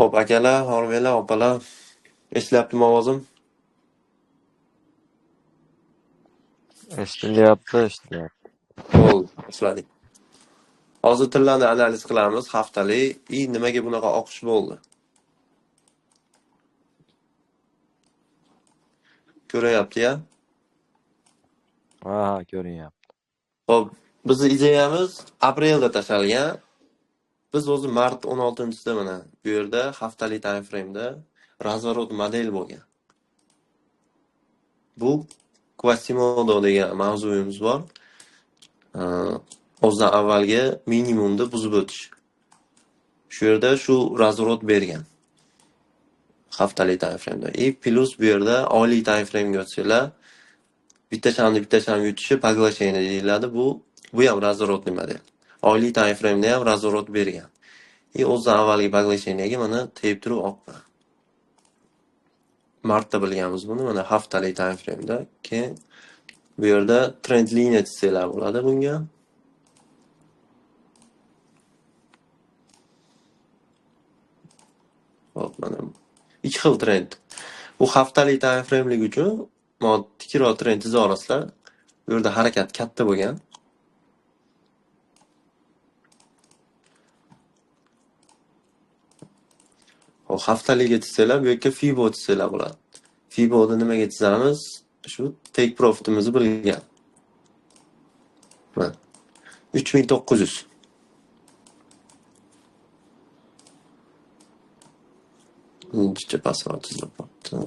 Xo'p, akalar, hormanglar, opalar. Eshityaptimi ovozim? Eshitilyapti. Bo'ldi, boshladik. Hozir tillarni analiz qilamiz, haftalik. Nimaga bunaqa oqish bo'ldi? Ko'ryapti-ya? Ha, ko'ryapti. Xo'p, bizning ideyamiz aprelda tashalgan. Biz o'zi mart 16-sida mana bu yerda haftalik time frame'da razvorot model bo'lgan. Bu Quasimodo degan mavzuyimiz bor. O'zidan avvalgi minimumni buzib o'tish. Shu yerda shu razvorot bergan. Haftalik time frame'da. Plus bu yerda oylik time frame'ga o'tsanglar, bitta-shamni yutishi поглощение deyiladi. Bu ham razvorotli model. Oylik time frame'da ham razvorot bergan. O'zidan avvalgi поглощениеga mana tegib turib oqma. Martda bilganmiz buni, mana haftalik time frame'da. Keyin bu yerda trend liniya chizsanglar bo'ladi bunga. Hop, mana ikki xil trend. Bu haftalik time frame'lik uchun tikroq trend chiza olasizlar. Bu yerda harakat katta bo'lgan. Haftaliga chizsanglar, bu yerga Fibo chizsanglar bo'ladi. Fiboni nimaga chizamiz? Shu take profitimizni bilgan. Mana 3900. Buncha pasvort chizib qo'yibdi.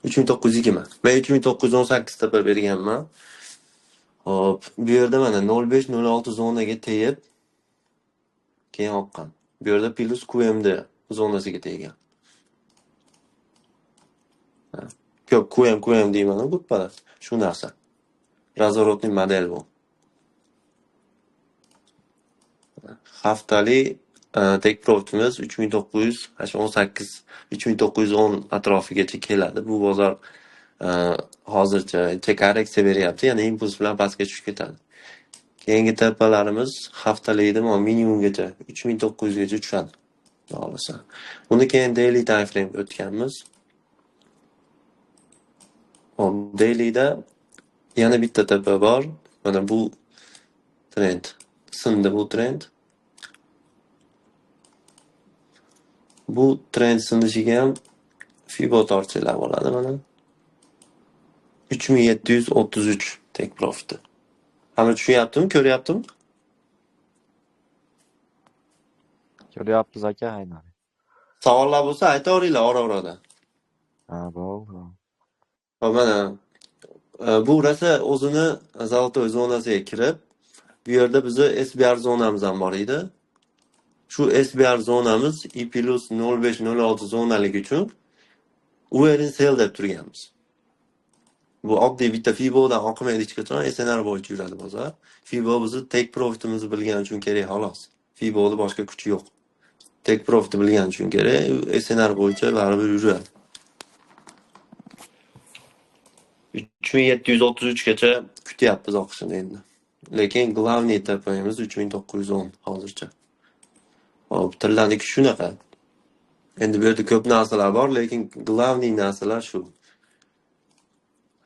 3920. Men 3918 ta berganman. Hop, bu yerda mana 05-06 zonaga tegib keyin oqqan. Bu yerda plus QMD zonasiga tegan. Ko'p QM deyman, gruppalar. Shu narsa. Razvorotli model bu. Haftalik take profitimiz 3918, 3910 atrofigacha keladi. Bu bozor hozircha korreksiya beryapti, ya'ni impuls bilan pastga tushib ketadi. Keyingi tepalarimiz haftalikda minimumgacha 3900 gacha tushadi. Xohlasa. Buni keyin daily time frame o'tganmiz. Hop, dailyda yana bitta tepa bor. Mana bu trend. Sindi bu trend. Bu trend sindishiga ham Fibo tortsalar bo'ladi mana. 3733 take profit. Hamma tushunyaptimi, ko'ryaptimi? Ko'ryapmiz aka, aynan. Savollar bo'lsa aytaveringlar ora-orada. Ha, bo'ldi. Va mana bu rosa o'zini zoltoy zonasiga kirib, bu yerda bizni SBR zonamiz ham bor edi. Shu SBR zonamiz I+05-06 zonaligi uchun wearing sell deb turganmiz. Bu oddiy bitta Fibodan oqmaydi hech qachon, SNR bo'yicha yuradi bozor. Fibo bizni take profitimizni bilgani uchun kerak xolos. Fiboni boshqa kuchi yo'q. Take profit bilgani uchun kerak, SNR bo'yicha baribir yuradi. 3733 gacha kutyapmiz oqishini endi. Lekin glavniy tepamiz 3910 hozircha. Hop, tillardagi shunaqa. Endi bu yerda ko'p narsalar bor, lekin glavniy narsalar shu.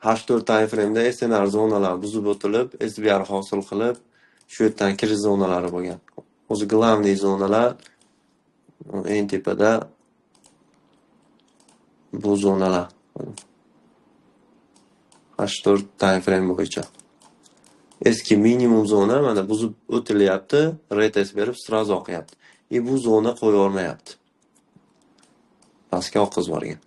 H4 time frame'da SNR zonalar buzib o'tilib, SBR hosil qilib, shu yerdan kirish zonalari bo'lgan. O'zi glavniy zonalar eng tepada bu zonalar. H4 time frame bo'yicha. Eski minimum zona mana buzib o'tilyapti, retest berib sразу oqyapti. Bu zona qo'ya olmayapti. Pastga oqib borgan.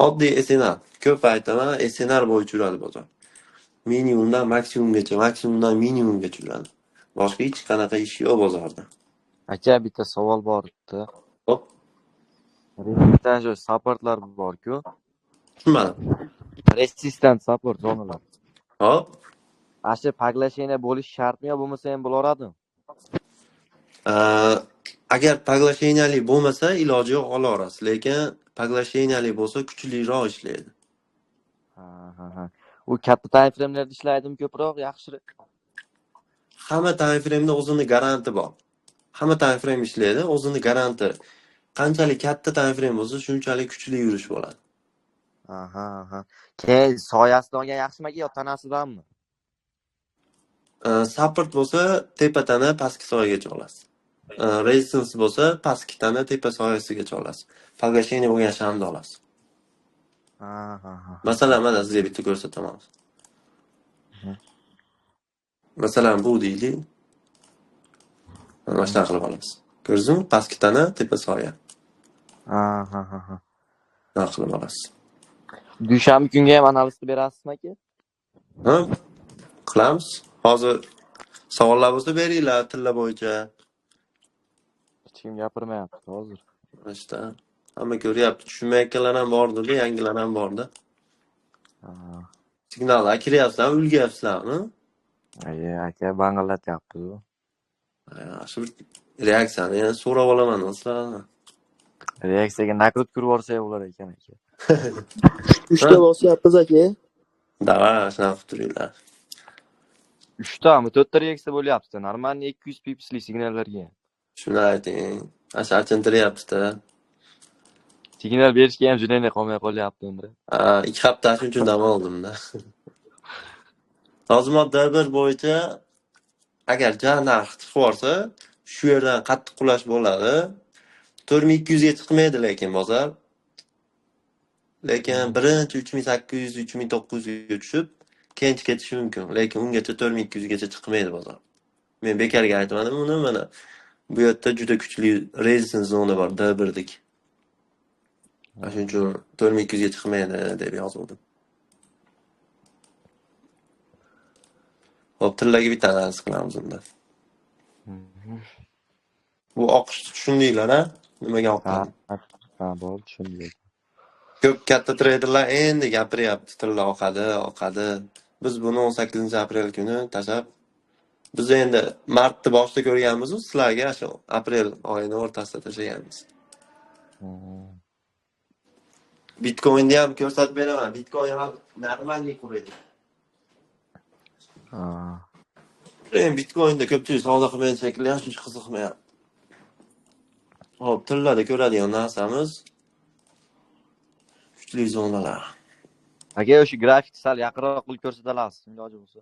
Oddiy SNR. Ko'p aytaman, SNR bo'yicha yuradi bozor. Minimumdan maksimumgacha, maksimumdan minimumgacha yuradi. Boshqa hech qanaqa ish yo'q bozorda. Aka, bitta savol bor edi. Hop, Resistant supportlar bor-ku. tushunmadim. Resistant support zonalar. Hop. Asha поглощение bo'lish shartmi yo bo'lmasa ham bo'laveradimi? Agar поглощениялик bo'lmasa, iloji yo'q olaverasiz, lekin поглощениялик bo'lsa kuchliroq ishlaydi. Ha. U katta time frame'larda ishlaydimi ko'proq, yaxshiroq? Hamma time frame'da o'zini garanti bor. hamma time frame ishlaydi, o'zini garanti. Qanchalik katta time frame bo'lsa, shunchalik kuchli yurish bo'ladi. Aha, aha. Keyin soyasidan olgan yaxshimiki yo tanasidanmi? Support bo'lsa, tepa tana pastki soyagacha olasiz. Resistance bo'lsa, pastki tana tepa soyasigacha olasiz. Pogasheniya bo'lgan shamni olasiz. Aha, aha. Masalan, mana sizga bitta ko'rsataman. Masalan, bu deylik. Mana shunaqa qilib olamiz. Ko'rdingizmi? Pastki tana, tepa soya. Aha, aha. Shunaqa qilib olasiz. Dushanba kunga ham analizni berasizmi aka? Ha? Qilamiz. Hozir savollar bo'lsa beringlar tilla bo'yicha. Hech kim gapirmayapti hozir. İşte hamma ko'ryapti. Tushunmayotganlar ham bordi, yangilar ham bordi. Signallar kiryapsizlarmi, ulgayapsizlarmi? Aka bang'illatyapti u. Shu reaksiyani yana so'rab olaman sizlardan. Reaksiyaga nakrutka urib yuborsak bo'lar ekan aka. 3ta bosyapmiz aka. Davay, shunaqa qilib turinglar. 3tami, 4ta reaksiya bo'lyapti. Normalniy 200 pipsli signallarga. Shuni ayting. Achintiryapti-da. Signal berishga ham juda qolmay qolyapti endi. 2 hafta shuning uchun dam oldim-da. Lozimot D1 bo'yicha agar jar narxi chiqib borsa, shu yerdan qattiq qulash bo'ladi. 4200 ga chiqmaydi lekin bozor. Lekin birinchi 3800, 3900 ga tushib, keyin ketishi mumkin. Lekin ungacha 4200 gacha chiqmaydi bozor. Men bekarga aytmadim uni, mana bu yerda juda kuchli resistance zona bor, D1dik. Shuning uchun 4200 ga chiqmaydi deb yozdim. Hop, tillaga bitta analiz qilamiz unda. Bu oqish tushundinglar-a? Nimaga oqqan? Ha, bo'ldi, tushundim. Ko'p katta treyderlar endi gapiryapti, tilla oqadi. Biz buni 18-aprel kuni tashlab, biz endi martni boshida ko'rganmiz-ku, sizlarga shu aprel oyining o'rtasida tashlaganmiz. Bitcoinni ham ko'rsatib beraman. Bitcoin ham normalniy quradi. Bitcoinda ko'pchilik savdo qilmaydi shekilli, shuncha qiziqmayapti. Hop, tillada ko'radigan narsamiz kuchli zonalar. Aka, o'sha grafikni sal yaqinroq qilib ko'rsatasiz, iloji bo'lsa.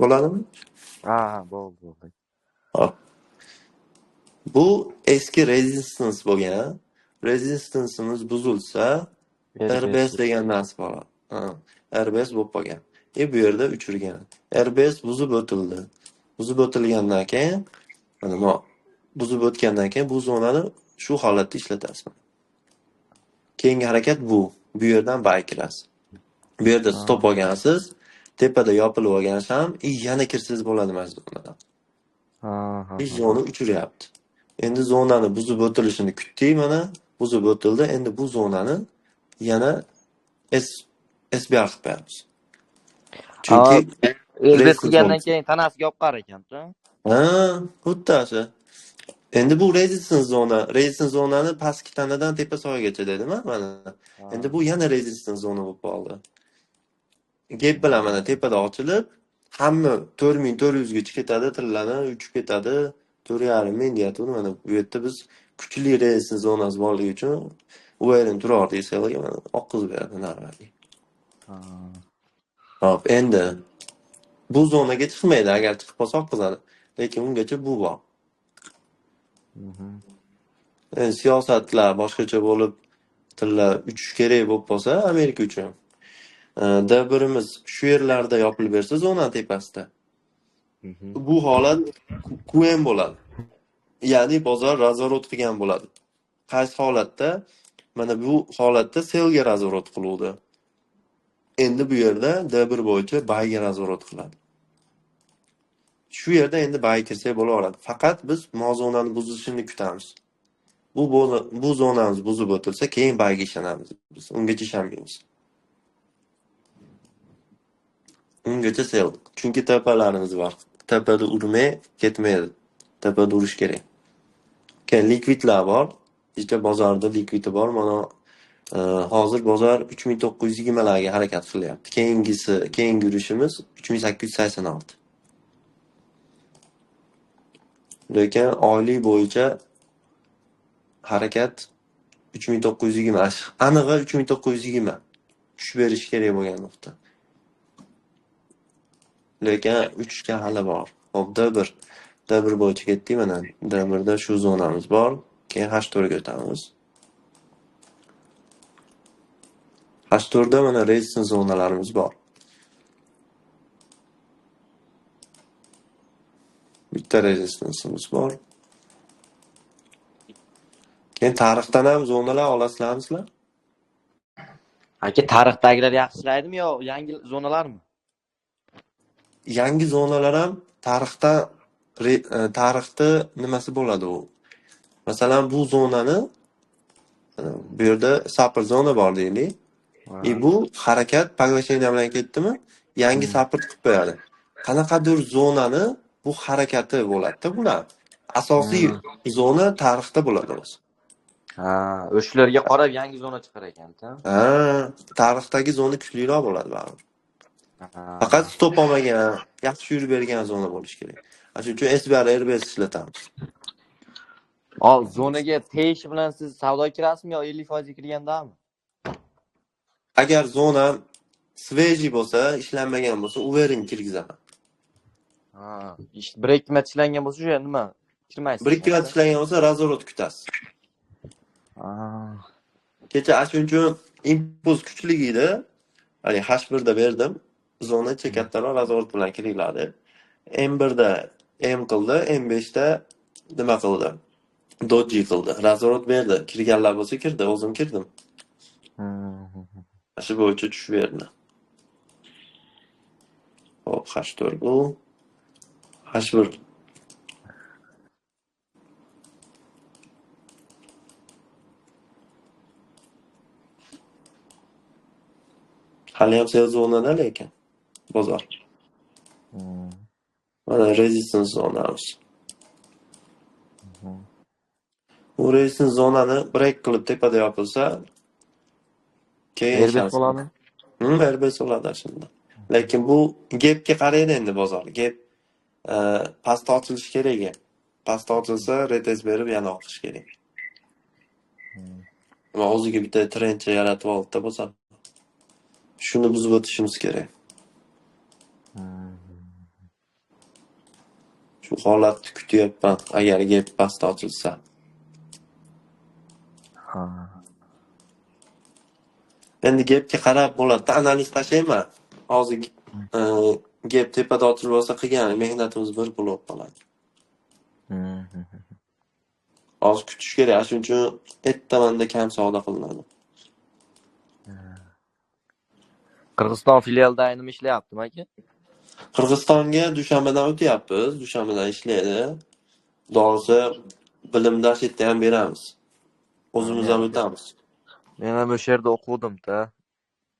Bo'ladimi? Ha, bo'ldi. Hop. Bu eski resistance bo'lgan. Resistance'imiz buzilsa, RBS degan narsa bor. RBS bo'lib qolgan. Bu yerda uchirgan. RBS buzib o'tildi. Buzib o'tilgandan keyin, mana buzib o'tgandan keyin bu zonani shu holatda ishlatasiz. Keyingi harakat bu. Bu yerdan buy kirasiz. Bu yerda stop olgansiz, tepada yopilib olgan ham, yana kirsangiz bo'ladi mana bu zonadan. Zona uchiryapti. Endi zonani buzib o'tilishini kutdik mana, buzib o'tildi. Endi bu zonani yana SBR qilib qo'yamiz. Chunki resistance keyin tanasiga olib qar ekan-da. Xuddasi. Endi bu resistance zonani pastki tanadan tepa soyagacha dedim-a mana. Endi bu yana resistance zona bo'lib qoldi. Gap bilan mana tepada ochilib, hamma 4400 gacha ketadi, tillani uchib ketadi. 4.5 ming deyapti. Mana bu yerda biz kuchli resistance zonasi borligi uchun u yerin turardik selga mana oqizib beradi normalniy. Hop, endi bu zonaga chiqmaydi, agar chiqib qolsa oqizadi. Lekin ungacha bu bor. Siyosatlar boshqacha bo'lib, tilla uchish kerak bo'lib qolsa, Amerika uchun. D1imiz shu yerlarda yopilib bersa, zona tepasida. Bu holat QM bo'ladi. Ya'ni bozor razvorot qilgan bo'ladi. Qaysi holatda? Mana bu holatda sellga razvorot qiluvdi. Endi bu yerda D1 bo'yicha buyga razvorot qiladi. Shu yerda endi buy kirsa bo'laveradi. Faqat biz zonani buzilishini kutamiz. Bu zonamiz buzib o'tilsa, keyin buyga ishonamiz. Biz ungacha ishonmaymiz. Ungacha sell. Chunki tepalarimiz bor. Tepada urmay ketmaydi. Tepada urish kerak. Keyin likvidlar bor. Ichda bozorda likvidi bor. Mana Hozir bozor 3920 larga harakat qilyapti. Keyingi yurishimiz 3886. Lekin oylik bo'yicha harakat 3920. Anig'i 3920. Tushib berish kerak bo'lgan nuqta. Lekin 3 ga hali bor. Hop, D1. D1 bo'yicha ketdik mana. D1da shu zonamiz bor. Keyin H4 ga o'tamiz. H4da mana resistance zonalarimiz bor. Bitta rezistance'imiz bor. Keyin tarixdan ham zonalar olasizlarmi? Aka, tarixdagilar yaxshilaydimi yo yangi zonalarmi? Yangi zonalar ham tarixda nimasi bo'ladi u? Masalan, bu zonani bu yerda sapr zona bor deylik. Bu harakat poglasheniya bilan ketdimi, yangi sapr qilib qo'yadi. Qanaqadir zonani bu harakati bo'ladi-da bular. Asosiy zona tarixda bo'ladi o'zi. Ha, o'shalarga qarab yangi zona chiqar ekan-da. Ha, tarixdagi zona kuchliroq bo'ladi baribir. Faqat stop olmagan, yaxshi yurib bergan zona bo'lishi kerak. Shuning uchun SBR RBS ishlatamiz. Hol zonaga tegish bilan siz savdoga kirasizmi yo 50% kirgandami? Agar zona sveji bo'lsa, ishlanmagan bo'lsa, uvering kirgizaman. Ha, bir-ikki marta ishlangan bo'lsa, o'sha nima? Kirmaysiz. Bir-ikki marta ishlangan bo'lsa, razvorot kutasiz. Ha. Kecha shuning uchun impuls kuchli edi. Hani H1da berdim. Zona kattaroq razvorot bilan kiringlar deb. M1da M qildi, M5da nima qildi? Doji qildi. Razvorot berdi. Kirganlar bo'lsa kirdi, o'zim kirdim. Shu bo'yicha tushib berdi. Hop, H4 bu. H1. Hali ham sell zonada lekin bozor. Mana resistance zonamiz. Bu resistance zonani break qilib tepada yopilsa, keyin RBS bo'ladi. RBS bo'ladi shunda. Lekin bu gapga qaraydi endi bozor. Gap pastda ochilishi kerak. Pastda ochilsa, retest berib yana o'qish kerak. Va o'ziga bitta trendcha yaratib oldi bo'lsa, shuni buzib o'tishimiz kerak. Shu holatni kutyapman, agar gap pastda ochilsa. Ha. Endi gapga qarab bo'ladi. Analiz tashlayman. Hozir gap tepada ochilib olsa, qilgan mehnatimiz bir bo'lib qoladi. Hozir kutish kerak. Shuning uchun ertamanda kam savdo qilinadi. Qirg'iziston filialida nima ishlayaptimi aka? Qirg'izistonga dushanbadan o'tyapmiz. Dushanbadan ishlaydi. Xudosi bilimda chetda ham beramiz. O'zimiz ham o'tamiz. Men ham o'sha yerda o'qidim-da.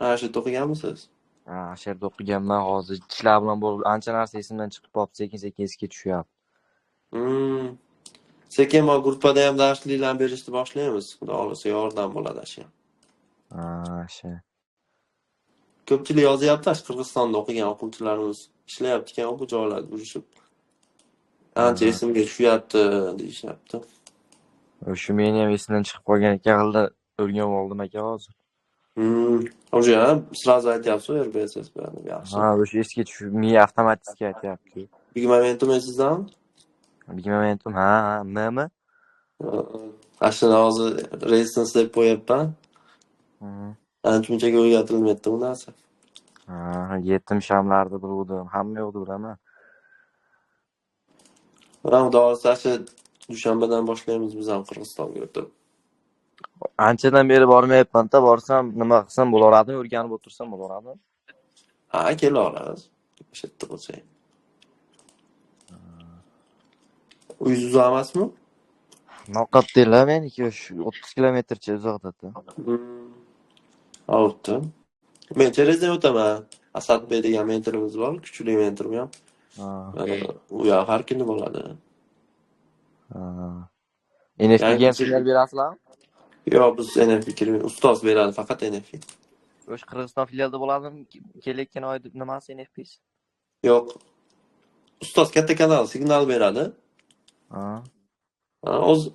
Ha, shu o'qiganmisiz? Ha, o'sha yerda o'qiganman. Hozir ishlar bilan bo'lib ancha narsa esimdan chiqib qolib, sekin-sekin esga tushyapti. Sekin ma gruppada ham darsliklarni berishni boshlaymiz. Xudo xolasa yordam bo'ladi shu. Ha, o'sha. Ko'pchilik yozyapti, Qirg'izistonda o'qigan o'quvchilarimiz ishlayapti ekan, bu joylarda yurishib. Ancha esimga tushyapti, deyishyapti. O'sha meni ham esimdan chiqib qolgan ekan, g'ilda o'rganib oldim aka hozir. O'sha ham sразу aytyapsiz, RBSS bilan yaxshi. Ha, o'sha esga tushib, miya avtomatik aytyapti. Big Momentum sizdan? Big Momentum, ha, nima? Ashuna hozir resistance deb qo'yapman. Anchunchaga o'rgatilmayapti bu narsa. Ha, yetim shamlarni biluvdim, hamma yo'qni bilaman. Mana xudo xolasa shu dushanbadan boshlaymiz biz ham Qirg'izistonga o'tib. Anchadan beri bormayapman-da, borsam nima qilsam bo'laradimi, o'rganib o'tirsam bo'laradimi? Ha, kelaverasiz. O'sha yerda bo'lsa. Uyingiz uzoq emasmi? Noqatdinglar meniki 30 kilometrcha uzoqda-da. Olibdi. Men Terezdan o'taman. Asadbek degan mentorimiz bor, kuchli mentorim ham. U ham har kuni bo'ladi. NFT ga signal berasizlarmi? Yo'q, biz NFT kirmaymiz. Ustoz beradi faqat NFT. O'sha Qirg'iziston filialida bo'ladimi? Kelayotgan oyda nimasi NFTs? Yo'q. Ustoz katta kanal signal beradi. Ha.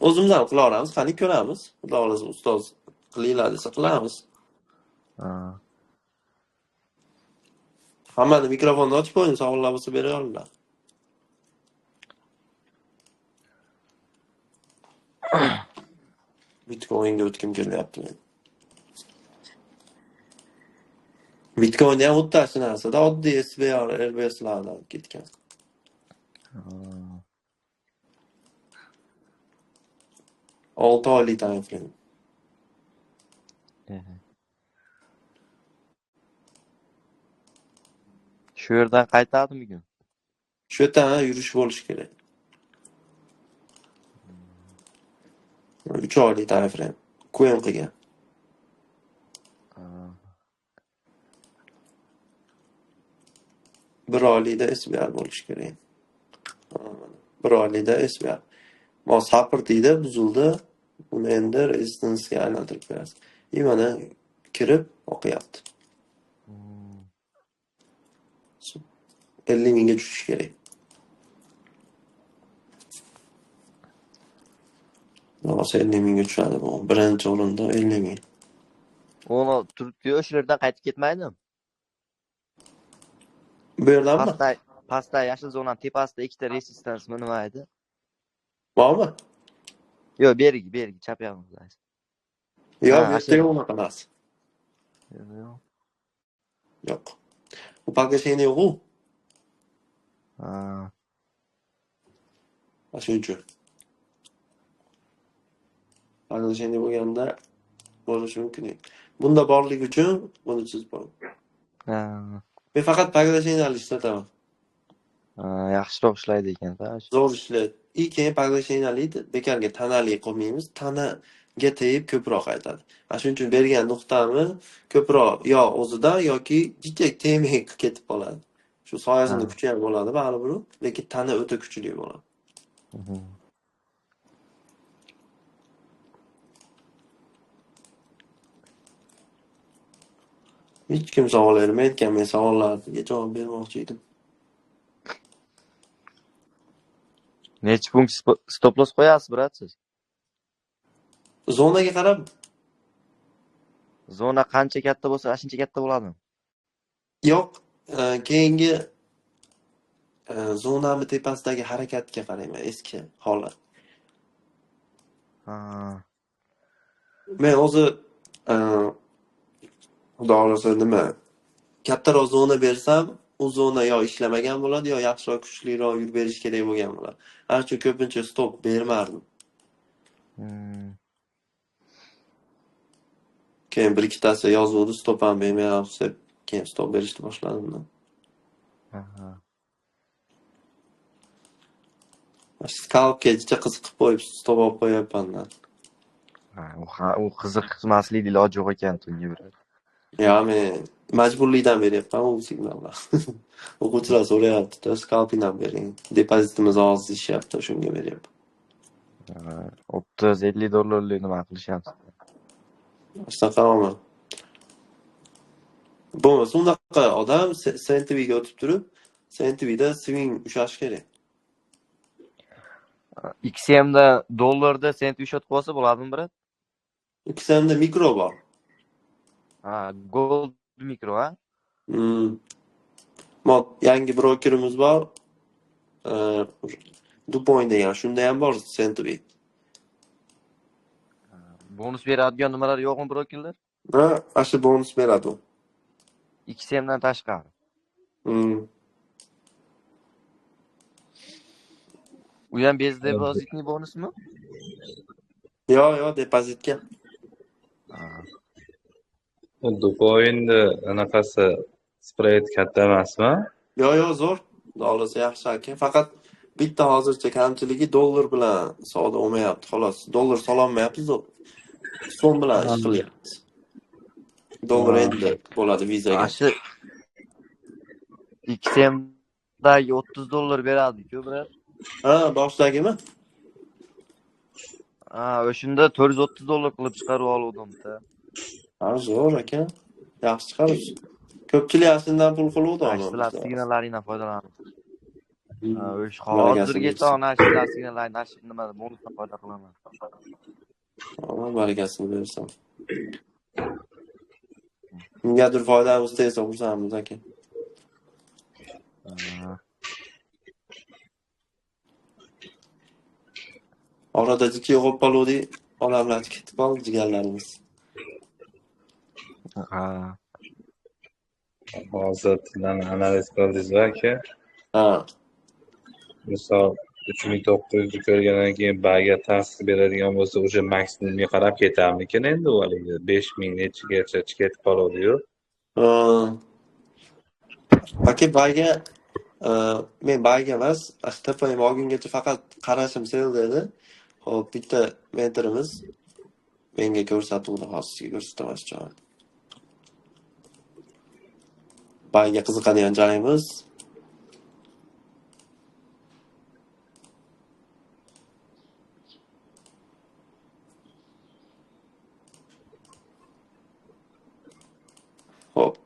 O'zimiz ham qila olamiz. Qani ko'ramiz. Xudo xohlasa ustoz qilinglar desa qilamiz. Ha. Hammani mikrofonni ochib qo'ying, savollar bo'lsa beraveringlar. Bitcoinga o'tkim kelyapti men. Bitcoin ham xuddi shu narsada, oddiy SBR, RBSlardan ketgan. Ha. 6 oylik time frame. Shu yerdan qaytadimi bugun? Shu yerdan yurish bo'lishi kerak. 3 oylik time frame. Qo'yim qilgan. Ha. 1 oylikda SBR bo'lishi kerak. 1 oylikda SBR. Mos sapr deydi, buzildi. Uni endi rezistensiyaga aylantirib berasiz. Mana kirib o'qiyapti. 50 mingga tushishi kerak. Nosa 50 mingga tushadi bu. Birinchi o'rinda 50 ming. Uni turibdi-yu, o'sha yerdan qaytib ketmaydi. Bu yerdanmi? Pastda yashil zonani tepasida ikkita resistance nima edi? Bormi? Yo'q, bergi, chap yog'imizda. Yo'q, Ha, bu yerda unaqa emas. Yo'q. Bu pagasheni yo'q-ku. Ha. Shuning uchun. Pagasheni bo'lganda bo'lishi mumkin. Bunda borligi uchun buni chizib qo'ydim. Ha. Men faqat pagasheni ishlataman. Yaxshiroq ishlaydi ekan-da. Zo'r ishlaydi. Keyin paglashenali bekarga tanali qilmaymiz. Tanaga tegib ko'proq aytadi. Shuning uchun bergan nuqtami ko'proq yo o'zidan yoki jitek tegmay ketib qoladi. Shu soyasini kuchi ham bo'ladi baribir, lekin tana o'ta kuchli bo'ladi. Hech kim savol bermayotgan, men savollarga javob bermoqchi edim. Necha punkt stop loss qo'yasiz, brat, siz? Zonaga qarab, Zona qancha katta bo'lsa, shuncha katta bo'ladi. yo'q, keyingi zonami tepasidagi harakatga qarayman, eski holat. Ha. Men o'zi xudo xohlasa nima kattaroq zona bersam, u zona yo ishlamagan bo'ladi, yo yaxshiroq kuchliroq yurib berish kerak bo'lgan bo'ladi. Har uchun ko'pincha stop bermardim. Keyin bir ikkitasi yozuvdi, stop ham bermayapsiz deb, keyin stop berishni boshladim. Skalpga jicha qiziqib qo'yib stop olib qo'yapman. U qiziqmaslik iloji yo'q ekan tunga beradi. Ya, men majburlikdan beryapman u signallar. O'quvchilar so'rayapti, skalpingdan bering. Depozitimiz oz deyishyapti, shunga beryapman. 30-50 dollarlik nima qilishyapsiz? Shunaqa. Bo'lmasa unaqa odam sentiviga o'tib turib, sentivida swing ushlash kerak. XMda dollarda senti ushlatib qolsa bo'ladimi, brat? XMda mikro bor. Ha, gold mikro, ha? Yangi brokerimiz bor. Dupoin degan, shunda ham bor sentivi. Bonus beradigan nimalar yo'qmi, brokerlar? Ha, asli bonus beradi u. XMdan tashqari. U ham base depozitning bonusmi? Yo'q, depozitga. Dupoinda anaqasi spread katta emasmi? Yo'q, zo'r. Dollar yaxshi ekan. Faqat bitta hozircha kamchiligi dollar bilan savdo olmayapti, xolos. Dollar sololmayapmiz, so'm bilan ish qilyapmiz. Dollar endi bo'ladi vizaga. Shu XMdagi 30 dollar beradi-ku, brat. Ha, boshdagimi? Ha, o'shunda $430 qilib chiqarib oluvdim-da. Ha, zo'r aka. Yaxshi chiqaribsiz. Ko'pchilik aslida pul qiluvdi Ana ama sizlar bizda. signallaridan foydalanib. Ha, o'sh Barakasini hozirgacha bersin. ana sizlar signallaridan nima bonusdan foyda qilaman. Allah barakasini bersin. Kimgadir foydamiz tegsa xursandmiz aka. Ha, Orada jikki qo'ppaluvdik. Odamlar ketib qoldi jigarlarimiz. ha. Hozir tillarni analiz qildingiz aka. Ha. Misol 3900 ko'rgandan keyin baga task beradigan bo'lsa, o'sha maksimumga qarab ketarmikin endi u haligi 5000 nechigacha ketib qoladi-yu. Aka bayga men bayga emas, Astafay mogungacha faqat qarashim sel dedi. Hop, bitta mentorimiz menga ko'rsatuvdi, hozir sizga ko'rsataman joy. Bayga qiziqadigan joyimiz hop.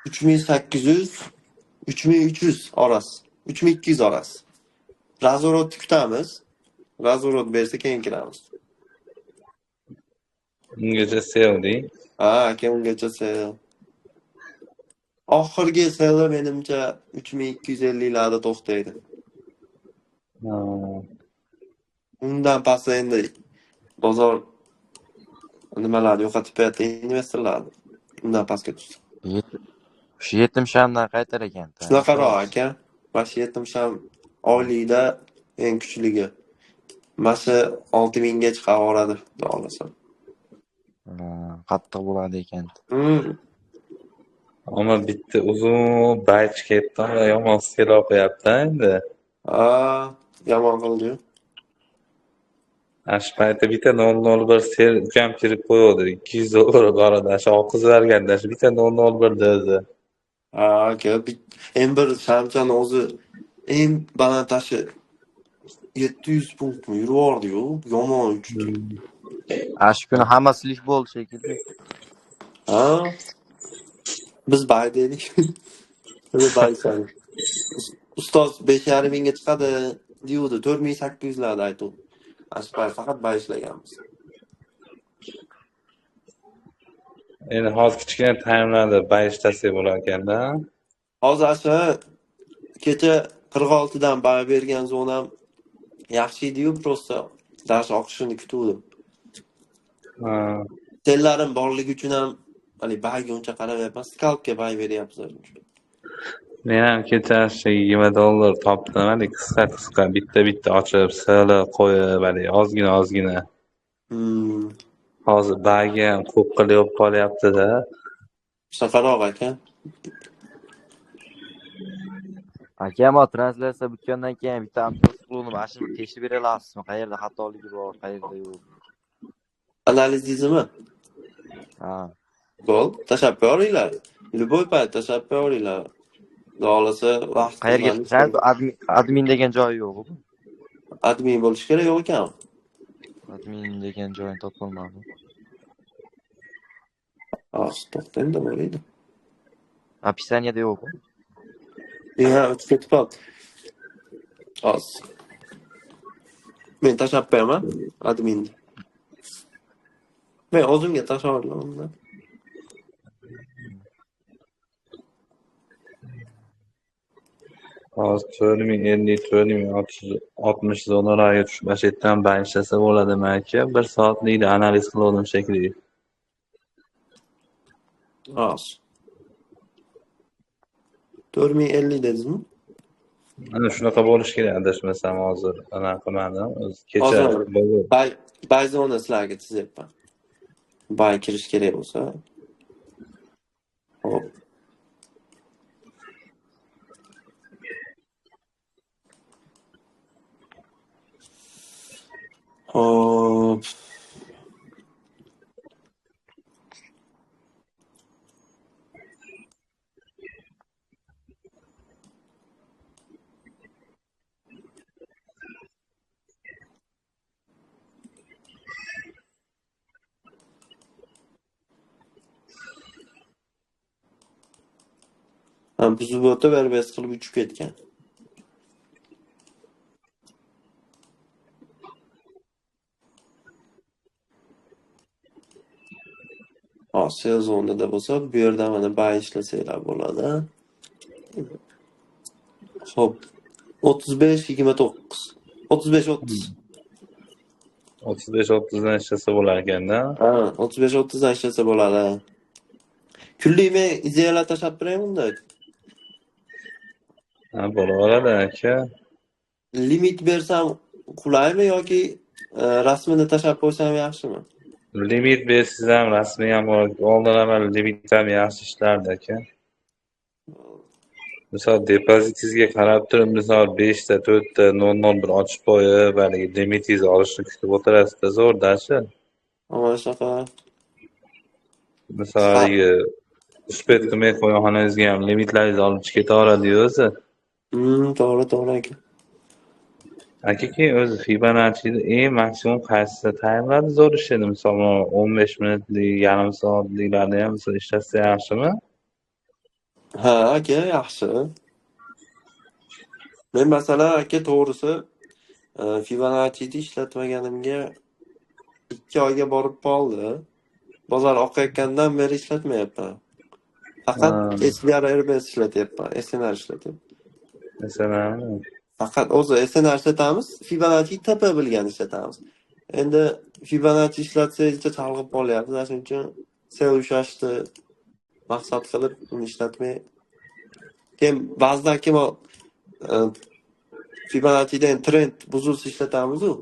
3800 3300 orasi. 3200 orasi. Razorot kutamiz. Razorot bersa keyin kiramiz. Ungacha sevding. Ha, aka ungacha sel. Oxirgi seli menimcha 3250 larda to'xtaydi. Ha. Undan past endi bozor nimalarni yo'qotib berdi investorlarni. Undan pastga tushdi. Shu yetim shamdan qaytar ekan. Shunaqaroq aka. Mana shu yetim sham oylikda eng kuchligi. Mana shu 6000 ga chiqa oladi, xudo xolasa. Qattiq bo'ladi ekan. Ammo bitta uzun baych ketdan va yomon sel oqyapti endi. Ha, yomon qildi. Ash paytda bitta 001 sel ukam kirib qo'ydi. $200 boradi. Shu qizlarganda shu bitta 001 dedi. Ha, aka, en bir shamchani o'zi eng baland tashi 700 punktmi yurardi-yu, yomon uchdi. Shu kuni hammasi lish bo'ldi shekilli. Ha? Biz bay dedik. Biz baysan. Ustoz 5,5 mingga chiqadi deydi, 4800 larda aytdi. Ashpay faqat bay ishlaganmiz. Endi hozir kichkina taymlarda bayishtasi bo'lar ekanda. Hozir asha kecha 46 dan bay bergan zonam yaxshi edi-yu, prosta dars oqishini kutuvdim. Ha. Sellarim borligi uchun ham hali bayga uncha qaramayapman, skalpga bay beryapmiz. Men ham kechasi $20 topdim. Hali qisqa bitta ochib, sili qo'yib, hali ozgina. Hozir bayga ham ko'p qilib qolyapti-da. Shunaqaroq aka. Akam translyatsiya bitgandan keyin bitta amtosni mana shuni teshib bera olasizmi? Qayerda xatoligi bor, qayerda yo'q. Analizizmi? Ha. Bo'l, tashlab qo'yinglar. Любой payt tashlab qo'yinglar. Xolasa vaqt Qayerga admin degan joyi yo'q-ku. admin bo'lish kerak yo'q ekan. Admin degan joyini topolmadim. To'xtang da bo'ladi. Описаниеda yo'q-ku. Ha, o'tib ketib qoldi. Hozir. Men tashlab qo'yaman adminni. Men o'zimga tashlab olaman. Hozir 4050, 4060 zonalarga tushib, mana shu yerdan bayishlasa bo'ladimi aka? 1 soatlikda analiz qildim shekilli. Hozir. 4050 dedingizmi? Ana shunaqa bo'lish kerak, adashmasam hozir. Ana qilmadim. Kecha bay zona sizlarga chizyapman. Bay kirish kerak bo'lsa. Hop. Hop. Ha, buzib o'tib, airbus qilib uchib ketgan. Osiyo zonada bo'lsa, bu yerda mana bay ishlasanglar bo'ladi. Xo'p. 35-29. 35-30. 35-30 dan ishlasa bo'lar ekanda. Ha, 35-30 dan ishlasa bo'ladi. Kunlik men ideyalar tashlab beraymi unda? Ha, bo'laveradi aka. Limit bersam qulaymi yoki rasmini tashlab qo'ysam yaxshimi? Limit bersiz ham, rasmiy ham bor. Oldin ham limit ham yaxshi ishlardi aka. Misol depozitingizga qarab turib, misol 5 ta, 4 ta 001 ochib qo'yib, haligi limitingizni olishni kutib o'tirasizda, zo'rdashi. Mana shunaqa. Misol haligi uspet qilmay qo'yxonangizga ham limitlaringizni olib chiqib ketaveradi-yu o'zi. To'g'ri aka. Aka keyin o'zi Fibonacci'da eng maksimum qaysi taymlarda zo'r ishlaydi? Misol 15 minutlik, yarim soatliklarda ham ishlatsa yaxshimi? Ha, aka, yaxshi. Men masalan, aka, to'g'risi Fibonacci'ni ishlatmaganimga 2 oyga borib qoldi. Bozor oqayotgandan beri ishlatmayapman. Faqat SBR RBS ishlatyapman, SNR ishlatyapman. Masalan, Faqat o'zi SNR ishlatamiz, Fibonacci topa bilgan ishlatamiz. Endi Fibonacci ishlatsangiz chalg'ib qolyapti, shuning uchun sel ushlashni maqsad qilib uni ishlatmay. Keyin ba'zida kim Fibonacci'dan trend buzilsa ishlatamiz-ku.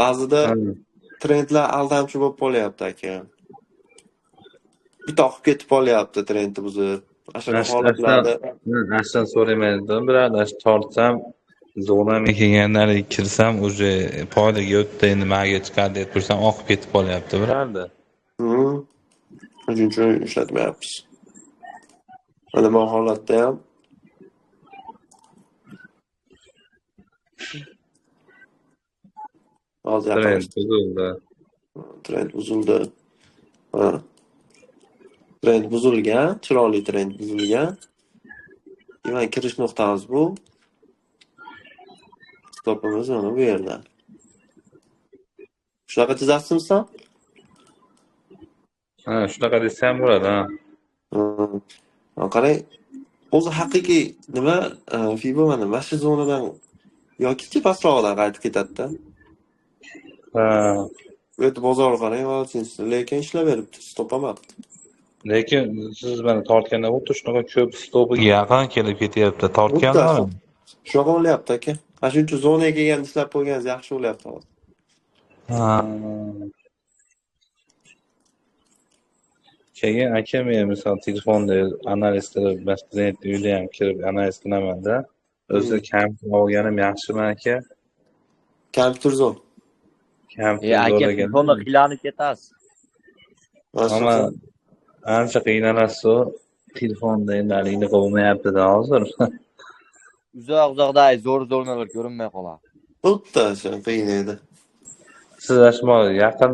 Ba'zida trendlar aldamchi bo'lib qolyapti aka. Bitta oqib ketib qolyapti trendni buzib. Ashuna holatlarda ashdan so'ramayman, birodar, tortsam zo'rami kelgandan kirsam, уже poylaga o'tdi, endi nimaga chiqadi deb tursam, oqib ketib qolyapti, birodar. Shuning uchun ishlatmayapmiz. Mana bu holatda ham hozir trend buzildi. Ha. Trend buzilgan, chiroyli trend buzilgan. Demak, kirish nuqtamiz bu. Stopimiz mana bu yerda. Shunaqa chizasizmi? Ha, shunaqa desam bo'ladi, ha. Qarang, o'zi haqiqiy nima Fibo mana shu zonadan yoki pastroqdan qaytib ketadi-da. Ha. Bu yerda bozor qarang, lekin ishlayveribdi, stopamayapti. Lekin siz mana tortganda xuddi shunaqa ko'p stopiga yaqin kelib ketyapti. Tortganmi? Shunaqa bo'lyapti aka. Shuning uchun zonaga kelganda ishlab qo'yganingiz yaxshi bo'lyapti hozir. Ha. Keyin aka, men misol telefonda analiz qilib, prezident uyda ham kirib analiz qilaman-da. O'zi kompyuter olganim yaxshimi aka? Kompyuter zo'r. Kompyuter aka, telefonda qiynalib ketasiz. Ammo ancha qiynalasiz, telefonda endi haligi bo'lmayapti-da hozir. Uzoq-uzoqda zo'r-zo'rnalar ko'rinmay qoladi. Bitta shu qiynaydi. Siz ashmo yaqin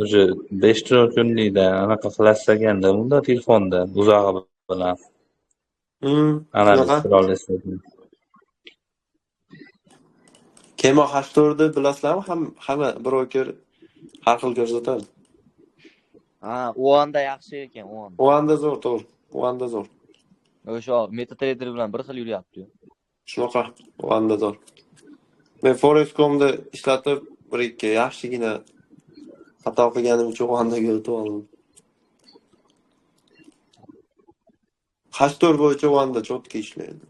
o'sha 5-4 kunlikda anaqa qilasiz ekanda, bunda telefonda uzog'i bilan. Analiz qila olasiz. Kemo H4'ni bilasizlarmi? Hamma broker har xil ko'rsatadi. Ha, u anda yaxshi ekan, u anda. U anda zo'r, to'g'ri. U anda zo'r. O'sha MetaTrader bilan bir xil yuryapti-yu. Shunaqa, u anda zo'r. Men Forex.com'da ishlatib, bir-ikki yaxshigina xato qilganim uchun u andaga o'tib oldim. H4 bo'yicha u anda cho'tka ishlaydi.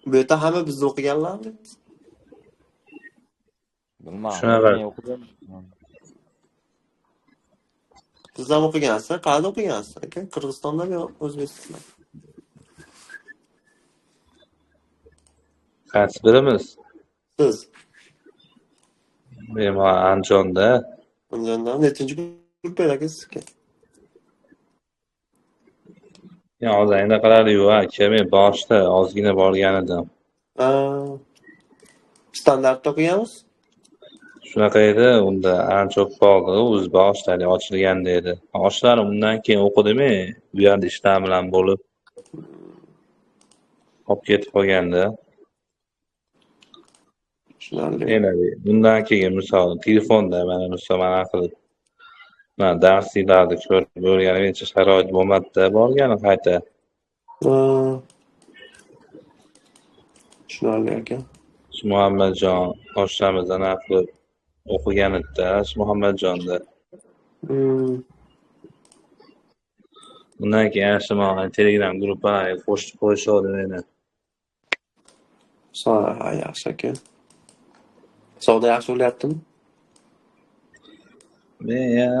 Bu yerda hamma bizni o'qiganlarmi? Bilmadim. Shunaqa. Siz ham o'qigansiz? Qayerda o'qigansiz aka? Qirg'izistondami yo O'zbekistonda? Qaysi birimiz? Siz Men Andijonda. Andijondan nechinchi grup aka sizga? Ya hozir endi qiladi-yu, aka, men boshda ozgina borgan edim. Standartda o'qiganmiz? Shunaqa edi, unda ancha o'qib qoldi. O'zboshimda ochilganda edi. Oshlarim undan keyin o'qidimi, bu yerda ishlar bilan bo'lib qolib ketib qolganda. Tushunarli. Endi bundan keyin misol telefonda mana qilib darsliklarni ko'rib o'rganguncha sharoit bo'lmadi-da, borgani qayta. Ha. Tushunarli aka. Shu Muhammadjon oshamizdan qilib o'qigan edi-da, shu Muhammadjonda. Bundan keyin shu Telegram guruhlariga qo'shib qo'yishadi meni. Ha, yaxshi aka. Savdo yaxshi bo'lyaptimi? Men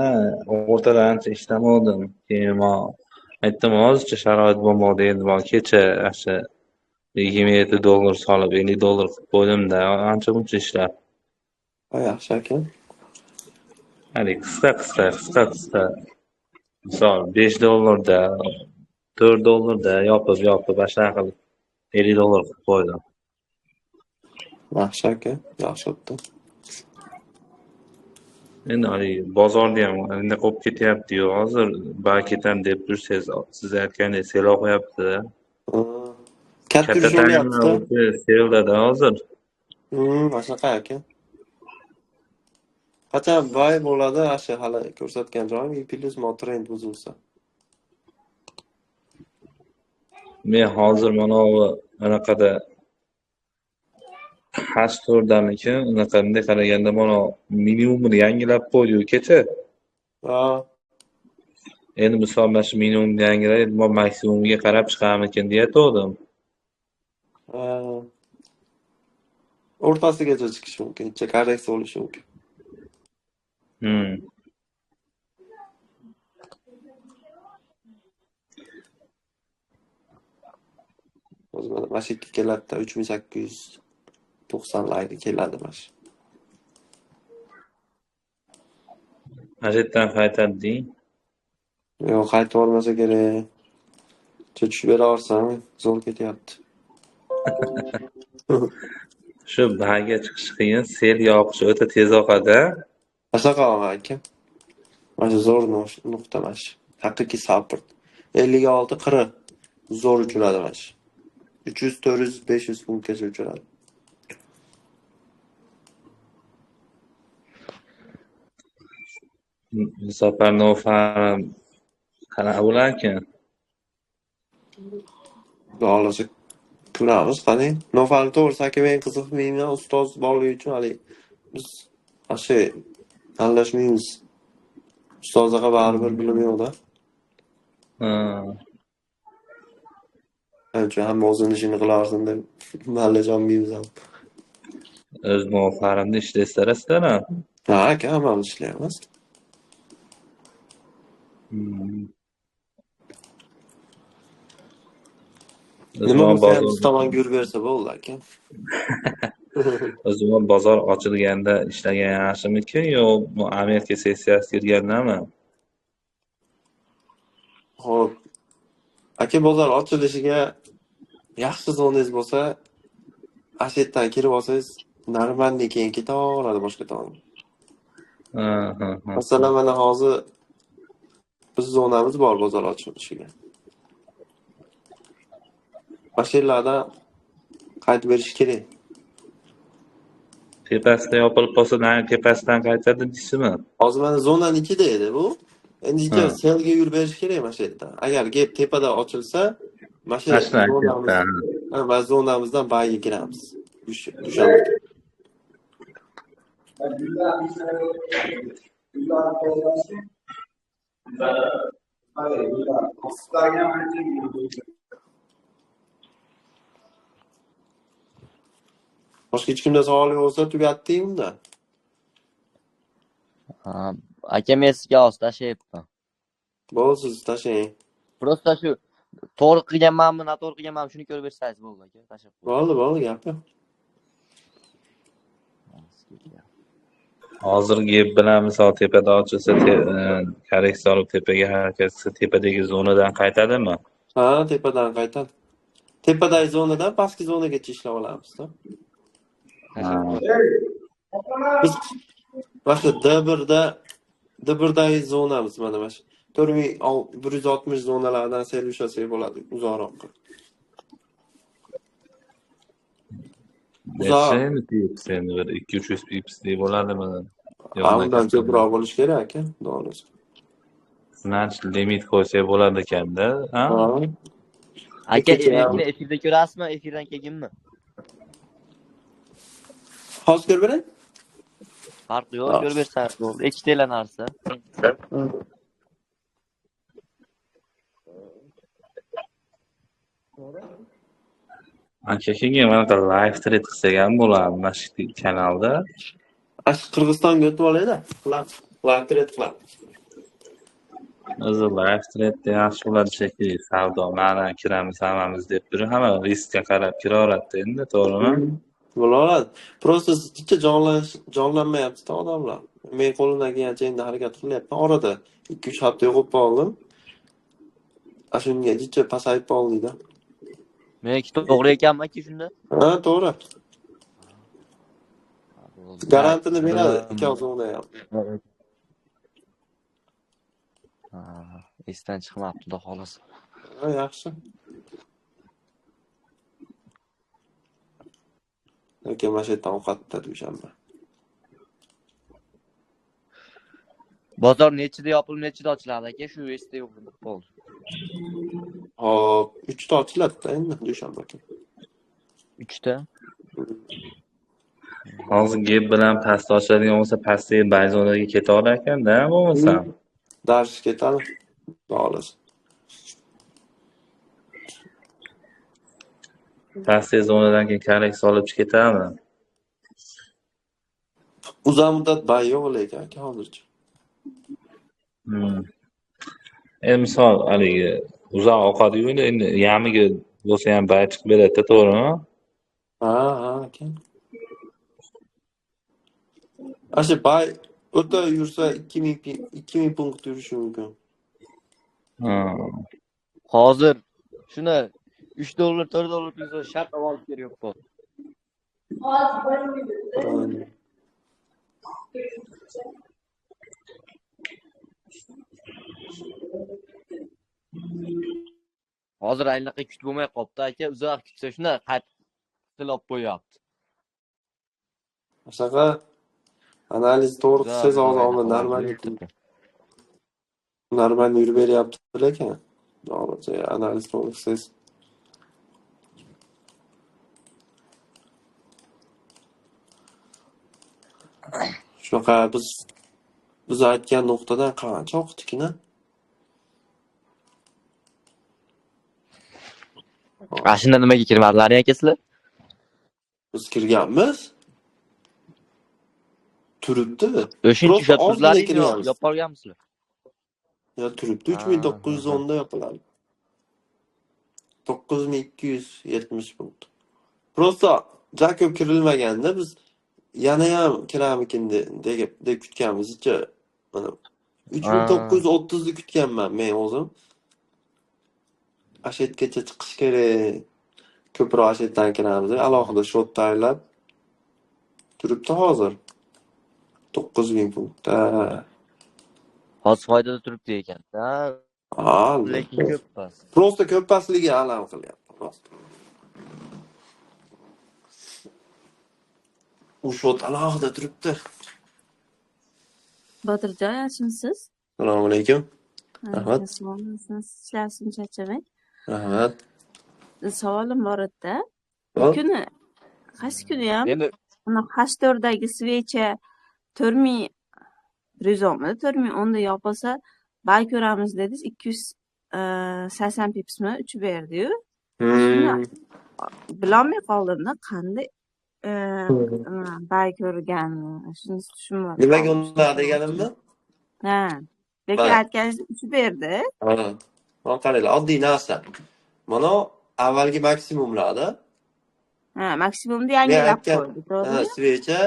o'rtada ancha ishlamadim. Keyin aytdim, hozircha sharoit bo'lmadi. Endi kecha o'sha $27 solib $50 qilib qo'ydim-da, ancha muncha ishlar. Ha, yaxshi aka. Hali qisqa. Misol $5 da, $4 da yopib ashar qilib $50 qilib qo'ydim. Yaxshi aka. Yaxshi o'tdi. Endi bozorda ham endi qolib ketyapti-yu, hozir ketam deb tursangiz, siz aytgandek sel qo'yapti. Ha. Katta yurish bo'lyapti-da. Selda hozir. Mana shunaqa aka. Qachon boy bo'ladi, asha hali ko'rsatgan joyim plus trend buzilsa. Men hozir mana bu anaqada H4'damikin, unaqa bunday qaraganda mana minimumni yangilab qo'ydi-yu kecha. Ha. Endi misol mana shu minimumni yangilab, maksimumga qarab chiqarmikin deyatdim. Ha. O'rtasigacha chiqishi mumkin, korreksiya bo'lishi mumkin. O'zi mana mashikka keladi-da, 3890 layga keladi mana shu. Ajetdan qaytadi-ding. Yo'q, qaytib olmasa kerak. Tushib beraversam, zo'r ketyapti. Shu baga chiqish qiyin, sel yoqishi o'ta tez oqadi. Qanaqa aka? Mana shu zo'r nuqta mana shu. Haqiqiy support. 56-40 zo'r uchiradi mana shu. 300, 400, 500 punktgacha uchiradi. Zaparnov qanaqa bo'larkan? Xohlasa ko'ramiz, qani. Nofalni to'g'risi aka men qiziqmayman, ustoz borligi uchun hali biz ashe tanlashmaymiz. Ustozga baribir bilim yo'q-da. Ancha hamma o'zini ishini qilarsin deb mallajonmaymiz ham. O'z muvaffaqiyatni ishlaysizlar. Ha, aka, hammamiz ishlaymiz. Nima bo'lsa ham biz tomonga yurib bersa bo'ldi aka. O'zim bozor ochilganda ishlagan yaxshimikin yo bu Amerika sessiyasi kirgandami? Xo'p. Aka bozor ochilishiga yaxshi zonangiz bo'lsa, ashetdan kirib olsangiz, Narmandan keyin ketaveradi boshqa tomonga. Masalan, mana hozir biz zonamiz bor bozor ochilishiga. Mashinalardan qaytib berish kerak. Tepasida yopilib qolsa, tepasidan qaytadi deysizmi? Hozir mana zonaning 2da edi bu. Endi selga yurib berish kerak mashinadan. Agar gap tepada ochilsa, mashina zonamizdan bayiga kiramiz. Dushanba. Boshqa hech kimda savol bo'lsa tugatding unda. Aka men sizga hozir tashlayapman. Bo'ldi, siz tashlang. Prosta shu to'g'ri qilganmanmi, noto'g'ri qilganmanmi shuni ko'rib bersangiz bo'ldi aka, tashab qo'ying. Bo'ldi, gapi. Hozirgi gap bilan misol tepada ochilsa, korreksiya olib tepaga harakat qilsa, tepadagi zonadan qaytadimi? Ha, tepadan qaytadi. Tepadagi zonadan pastki zonagacha ishlab olamiz-da. Mana D1dagi zonamiz mana shu 4160 zonalardan sel ushlasak bo'ladi uzoqroqqa. Uzoq. Necha endi pips endi bir 200-300 pips deb bo'ladimi? Undan ko'proq bo'lishi kerak aka, doğrusu. Значит, limit qo'ysak bo'lar ekanda, ha? Ha. Aka, Kecha- meni efirda ko'rasizmi? Efirdan kelganmi? Hozir ko'rib bering. Farqi yo'q, Ha. ko'rib bersangiz bo'ldi. Ikkitala narsa. Aka keyin mana live thread qilsak ham bo'ladi mana shu kanalda. Ash Qirg'izistonga o'tib olayda. Live thread qiladi. O'zi live threadda yaxshi bo'ladi shekilli, savdo, mana kiramiz hammamiz deb turib, hamma riskga qarab kiraveradi endi, to'g'rimi? Bo'ladi. Просто sizcha jonlanmayapti odamlar. Men qo'limdan kelgancha endi harakat qilyapman. Orada 2-3 hafta yo'qib qoldim. Shunga jicha pasayib qoldida. Meniki to'g'ri ekanmi-ki shunda? Ha, to'g'ri. Garantini beradi ikkovsini ham. Ha, esdan chiqmabdi, xudo xolos. Ha, yaxshi. Lekin mana shu yerdan ovqatda dushanba. Bozor nechida yopilib, nechida ochiladi aka? Shu esda yo'q bo'ldi. Hop, 3 ta ochiladi endi dushanba kuni. 3 ta. Hozir gap bilan past ochadigan bo'lsa, pastdagi bayzonaga ketaverar ekanda, bo'lmasam. Dars ketadi. Xolos. Pastdagi zonadan keyin karek solib ketadimi? Uzoq muddat bay yo'q lekin aka hozircha. Endi misol haligi uzoq ovqat-yu endi yamiga bo'lsa ham bay chiqib beradi, to'g'rimi? Ha, aka. Asha bay o'ta yursa 2000 punkt yurishi mumkin. Hozir shuni 3 dollar, 4 dollar pulsa shart olib kerak bo'ldi. Hozir aynaqa kut bo'lmay qopti aka, uzoq kutsa shuni qaytilib qo'yapti. Shunaqa analiz to'g'ri qilsangiz hozir normal yurib beryapti lekin. To'g'ri, analiz to'g'ri qilsangiz. Shunaqa biz aytgan nuqtadan qancha o'qitdikna? Mashina nimaga kirmadilar aka sizlar? Biz kirganmiz. Turibdi. O'shincha ushlab Ozgina turdilaringmi, kirganmiz. yopib olganmisizlar? Ya turibdi 3910 da yapıladi. 9270 punkt. Prosta Jakob kirilmaganda biz yana ham kiramikin deb kutganmizcha mana 3930 ni kutganman men o'zim. Ashetgacha chiqish kerak. Ko'proq ashetdan kiramiz. Alohida shot tayyorlab turibdi hozir. 9000 punktda. Hozir foydada turibdi ekan. Ha, lekin ko'p pas. Prosta ko'p pasligi alam qilyapti. Prosta. U shot alohida turibdi. Botirjon, yaxshimisiz? Assalomu alaykum. Rahmat. Ishlarsiz charchamang. Rahmat. Savolim bor edi-da. Hop. Kuni qaysi kuni ham Endi ana H4dagi svecha 4000 rizomda 4010 da yopilsa bay ko'ramiz dedingiz, 280 pipsmi 3 berdi-yu. Bilolmay qoldimda qanday bay ko'rganini. Shuni tushunmadim. Nimaga unda deganimni? Ha. Lekin Bay. aytganingiz 3 berdi. Ha. Mana qaranglar, oddiy narsa. Mana avvalgi maksimumlarda Ha, maksimumni yangilab aytgan, qo'ydi, to'g'rimi? svecha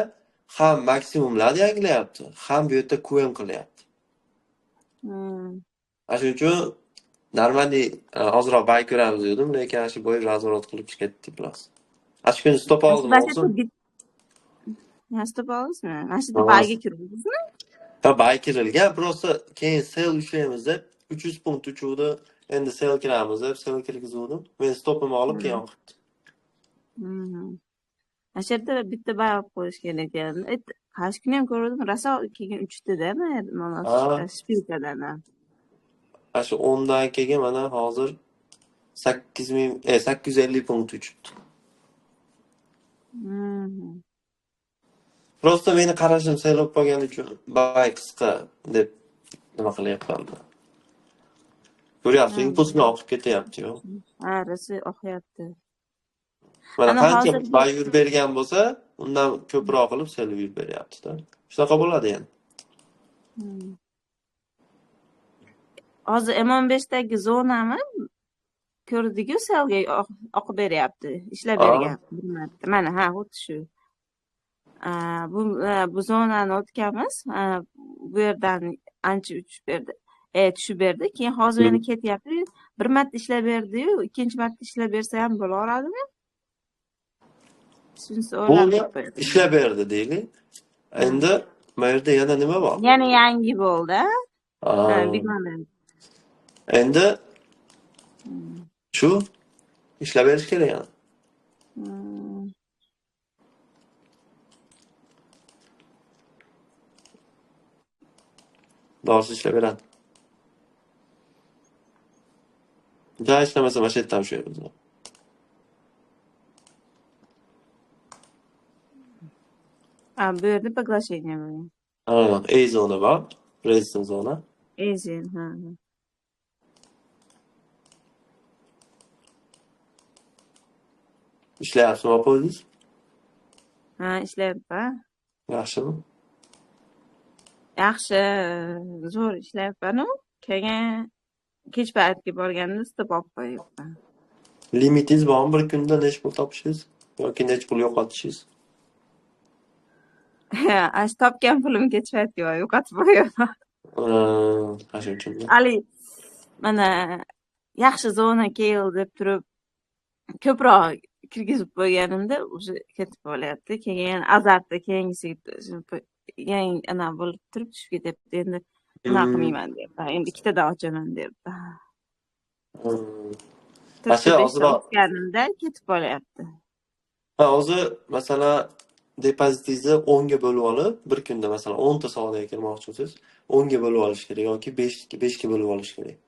ham maksimumlarni yangilayapti, ham bu yerda QM qilyapti. Shuning uchun normalniy ozroq bay ko'ramiz dedim, lekin shu bo'yi razvorat qilib ketdi biroz. Shu kuni stop oldim Bas o'zim. Yaxshi topa olasizmi? Mana shu Ha. bayga kirdingizmi? Ha, bay kirilgan. Prosta keyin sel ushlaymiz deb 300 punkt uchuvdi. Endi sel kiramiz deb sel kirgizuvdim. Men stopimni olib keyin o'qitdim. Mhm. Mana shu yerda bitta bay olib qo'yish kerak ekan. Qaysi kuni ham ko'rdim, rosa keyin uchtida mana Ha. shpilkadan. Ana shu 10 dan keyin mana hozir 850 punkt uchibdi. Mhm. Prosta meni qarashim sel bo'lib qolgani uchun bay qisqa deb nima qilyapman. Ko'ryapsiz, impulsni oqib ketyapti-yu. Ha, rosa oqyapti. Mana Ana qancha hozir bay yurib bergan bo'lsa, undan ko'proq qilib sel yurib beryapti-da. Shunaqa bo'ladi endi. Hmm. Hozir M15dagi zonami ko'rdik-ku, selga oqib beryapti. Ishlab Ha. bergan bir marta. Mana ha, xuddi shu. Bu zonani o'tganmiz. Bu yerdan ancha uchib berdi. Tushib berdi. Keyin hozir yana ketyapti. Bir marta ishlab berdi-yu, ikkinchi marta ishlab bersa ham bo'laveradimi? Shunisi o'ylab Bu topdim. ishlab berdi deylik. Endi bu yerda yana nima bor? Yana yangi bo'ldi. Ha. Bilmadim. Endi shu ishlab berish kerak yana. Hmm. Dorsi ishlab beradi. Ja ishlamasa mana shu yerdan ushlaymiz. Bu yerda поглощение bo'lgan. Ha, A zona bor, resistan zona. Easy, ha. Ishlayapsizmi, opoyingiz? Ha, ishlayapti. Yaxshimi? Yaxshi, zo'r ishlayapman-u. Keyin kech paytga borganda stop olib qo'yibman. Limitingiz bormi bir kunda necha pul topishingiz yoki necha pul yo'qotishingiz? Ash topgan pulim kech paytga yo'qotib qo'yaman. Ha, shuning uchun. Ali, mana yaxshi zona keldi deb turib ko'proq kirgizib qo'yganimda o'sha ketib qolyapti. Keyin azartda keyingisiga yangi ana bo'lib turib tushib ketyapti. Endi nima qilmayman deyapman. Endi ikkitadan ochaman deyapman. Masha ozroq ochganimda ketib qolyapti. ha, hozir masalan depozitingizni 10 ga bo'lib olib, bir kunda masalan 10 ta savdoga kirmoqchi bo'lsangiz, 10 ga bo'lib olish kerak yoki 5 ga bo'lib olish kerak.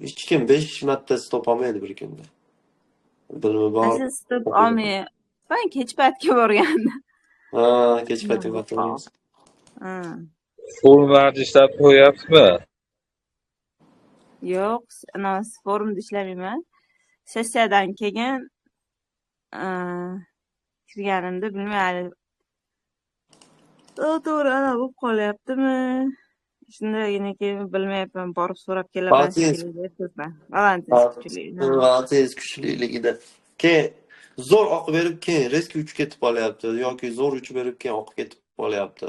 Hech kim 5 marta stop olmaydi bir kunda. Bilimi bor. Asli stop olmay, men kech paytga borganda. Ha, kech paytga borganmiz. Ha. Full marj ishlab qo'yapsizmi? Yo'q, ana forumda ishlamayman. Sessiyadan keyin kirganimda bilmayman. To'g'ri ana bo'lib qolyaptimi? Shundagina keyin bilmayapman, borib so'rab kelaman. Valantingiz kuchliligida. Keyin zo'r oqib berib, keyin risk uchib ketib qolyapti yoki zo'r uchib berib, keyin oqib ketib qolyapti.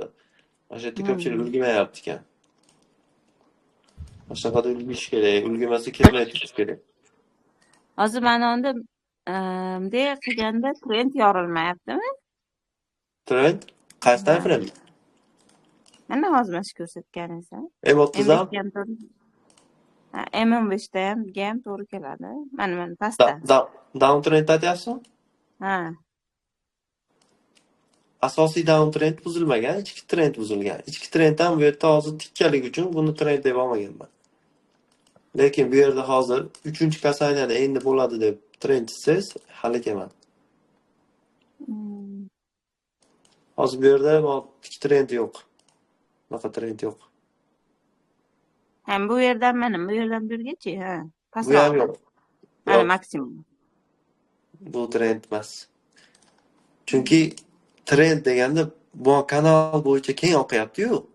Mana shu yerda ko'pchilik ulgurmayapti ekan. Mana shunaqada ulgurish kerak, ulgurmasa kirmay turish kerak. Hozir mana unda bunday qilganda trend yorilmayaptimi? Trend qaysi tarafdan? Mana hozir mana shu ko'rsatganingiz. M30 ham M15da ham to'g'ri keladi. Mana pastda. down trend aytyapsizmi? Ha. Asosiy down trend buzilmagan, ichki trend buzilgan. Ichki trend ham bu yerda hozir tikkalik uchun buni trend deb olmaganman. Lekin bu yerda hozir 3-kasaniyada endi bo'ladi deb trend chizsangiz, hali kelmadi. Hozir bu yerda tik trend yo'q. Bunaqa trend yo'q. Ham bu yerdan mana bu yerdan bu yergacha, ha. Bu ham yo'q. Mana maksimum. Bu trend emas. Chunki trend deganda bu kanal bo'yicha keng oqyapti-yu.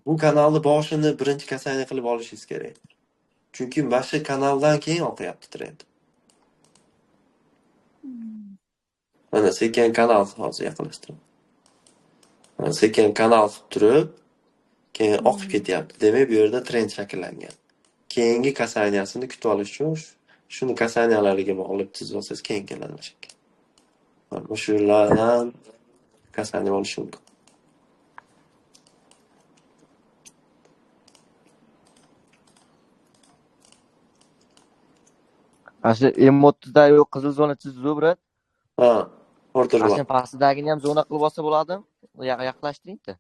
Bu kanalni boshini birinchi kasaniya qilib olishingiz kerak. Chunki mana shu kanaldan keyin oqyapti trend. Mana sekin kanal hozir yaqinlashtirib. Mana sekin kanal qilib turib, keyin oqib ketyapti. Demak, bu yerda trend shakllangan. Keyingi kasaniyasini kutib olish uchun shuni kasaniyalariga bog'lab chizib olsangiz keyin keladi o'sha. O'sha yerlardan kasallik olishi mumkin. Asha M30da yo'q qizil zona chizdi, brat. Ha, o'rtada bor. Asha pastidagini ham zona qilib olsa bo'ladimi? Yaqinlashtiring-da.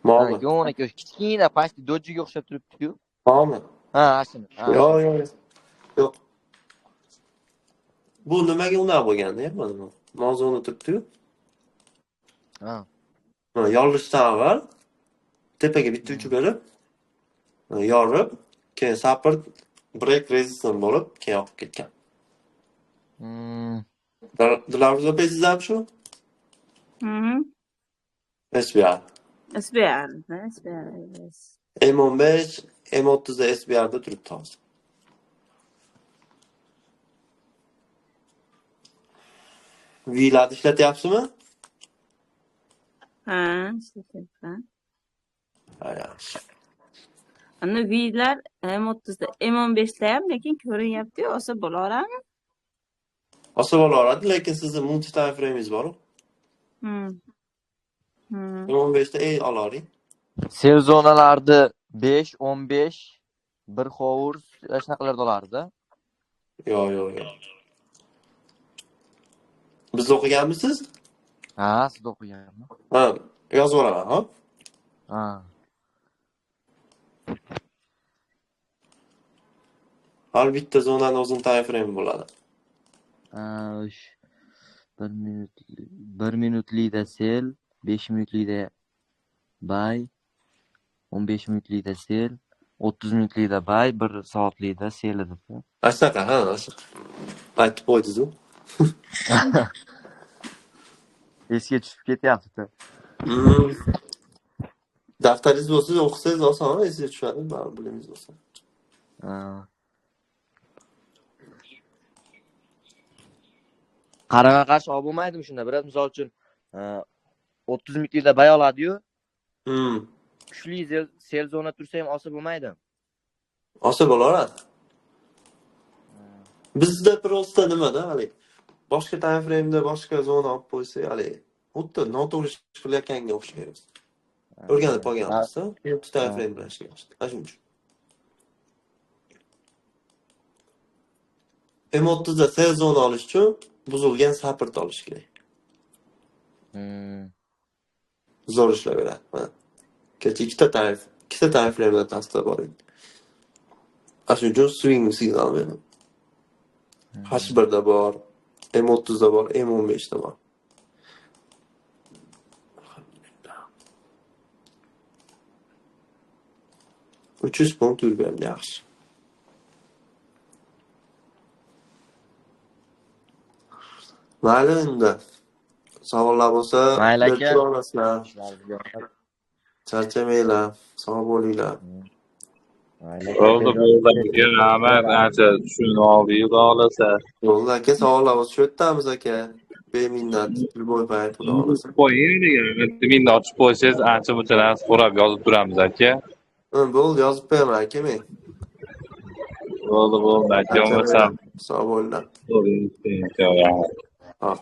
Mana Mo'mi? yo'q aka, kichkina pastda dojiga o'xshab turibdi-ku. Mo'mi? Ha, ashuni. Yo'q. Yo'q. Bu nimaga unaqa bo'lganda, mana bu. Mavzuni turibdi-yu. Ha. Yorilishdan avval tepaga bitta uchi berib, yorib, keyin sapir break resistant bo'lib, keyin oqib ketgan. Dilafruz opa esingizmi shu? SBR. SBR, yes. M15, M30 da SBR'da turibdi hozir. V'larni ishlatyapsizmi? Ha, ishlatyapman. Ha, yaxshi. Ana V'lar M30da, M15da ham lekin ko'rinyapti-yu, olsa bo'laveradimi? Olsa bo'laveradi, lekin sizni multi time frame'ingiz bor-ku. M15 da olavering. Sel zonalarida 5, 15, 1 hovur shunaqalarda olardi. Yo'q. Biz o'qiganmisiz? Ha, siz o'qiganmi? Ha, yozib olaman, hop. Ha. Har bitta zonani o'zining time frame bo'ladi. Ha, 1 minutlikda sel, 5 minutlikda bay, 15 minutlikda sel, 30 minutlikda bay, 1 soatlikda sel edi. Ashaqa, ha, ashaqa. Aytib qo'ydingiz-ku. Esga tushib ketyapti. Daftaringiz bo'lsa, o'qisangiz oson, esga tushadi, baribir bilingiz bo'lsa. Ha. Qarama qarshi olib bo'lmaydimi shunda? Biroz misol uchun 30 minutlikda bay oladi-yu. Kuchli sel zona tursa ham olsa bo'lmaydi. Olsa bo'laveradi. Bizda prosta nimada, hali boshqa time frame'da boshqa zona olib qo'ysa, hali xuddi noto'g'ri ish qilayotganga o'xshaymiz. O'rganib qolganmiz-da, multi time frame bilan ishlashni. Shuning uchun. M30 da sel zona olish uchun buzilgan saprt olish kerak. Zo'r ishlayveradi. Mana. Kecha ikkita time frame'da tasdiq bor edi. Shuning uchun swing signal berdim. H1da bor, M30da bor, M15da bor. Uch punkt yurgan yaxshi. Mayli endi. Savollar bo'lsa, Mayli aka. olasizlar. Charchamanglar, sog' bo'linglar. Bo'ldi, rahmat. Ancha tushunib oldik, xohlasa. Bo'ldi aka, savollar bo'lsa shu yerdamiz aka. Beminnat, любой payt xudo xohlasa. Qo'ying degan. Menda ochib qo'ysangiz, ancha-muncha narsa so'rab yozib turamiz aka. Bo'ldi, yozib qo'yaman aka men. Bo'ldi, aka. Sog' bo'linglar. Bo'ldi. Hop.